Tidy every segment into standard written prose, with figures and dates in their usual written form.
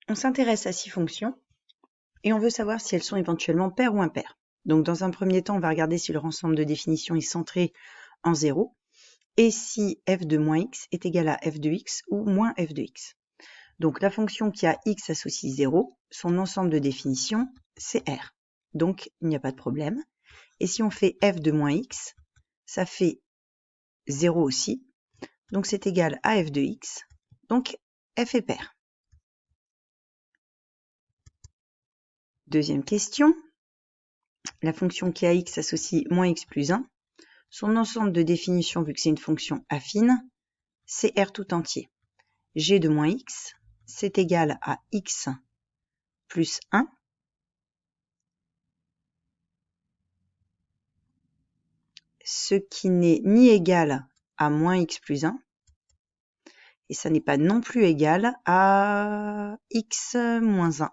On s'intéresse à 6 fonctions et on veut savoir si elles sont éventuellement paires ou impaires. Donc dans un premier temps, on va regarder si leur ensemble de définition est centré en 0 et si f de moins x est égal à f de x ou moins f de x. Donc la fonction qui a x associe 0, son ensemble de définition, c'est r. Donc il n'y a pas de problème. Et si on fait f de moins x, ça fait 0 aussi. Donc c'est égal à f de x. Donc f est pair. Deuxième question. La fonction qui a x associe moins x plus 1. Son ensemble de définition, vu que c'est une fonction affine, c'est r tout entier. G de moins x, c'est égal à x plus 1. Ce qui n'est ni égal à moins x plus 1, et ça n'est pas non plus égal à x moins 1,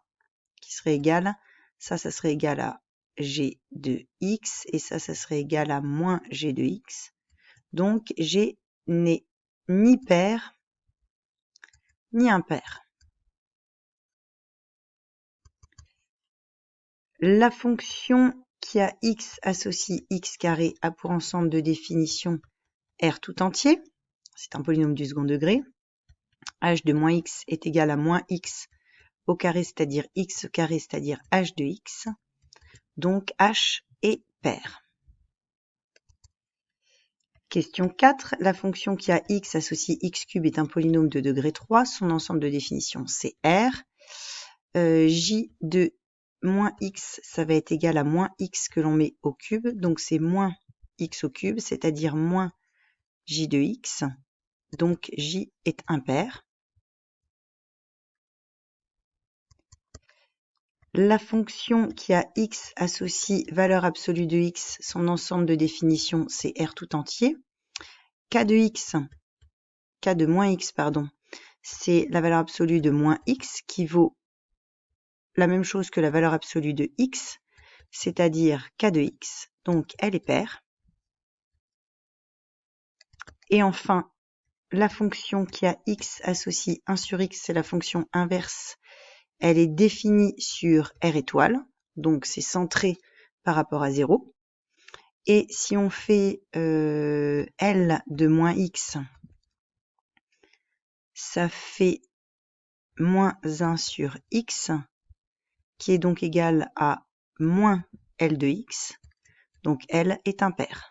qui serait égal, ça serait égal à g de x, et ça serait égal à moins g de x. Donc g n'est ni pair, ni impair. La fonction qui a x associe x carré a pour ensemble de définition r tout entier. C'est un polynôme du second degré. H de moins x est égal à moins x au carré, c'est-à-dire x au carré, c'est-à-dire h de x. Donc h est pair. Question 4. La fonction qui a x associe x cube est un polynôme de degré 3. Son ensemble de définition, c'est r. J de moins x, ça va être égal à moins x que l'on met au cube. Donc c'est moins x au cube, c'est-à-dire moins j de x. Donc j est impair. La fonction qui a x associe valeur absolue de x, son ensemble de définition, c'est r tout entier. K de moins x, pardon, c'est la valeur absolue de moins x qui vaut la même chose que la valeur absolue de x, c'est-à-dire k de x, donc elle est paire. Et enfin, la fonction qui a x associe 1 sur x, c'est la fonction inverse. Elle est définie sur r étoile, donc c'est centré par rapport à 0. Et si on fait L de moins x, ça fait moins 1 sur x, qui est donc égal à moins L de x. Donc L est impair.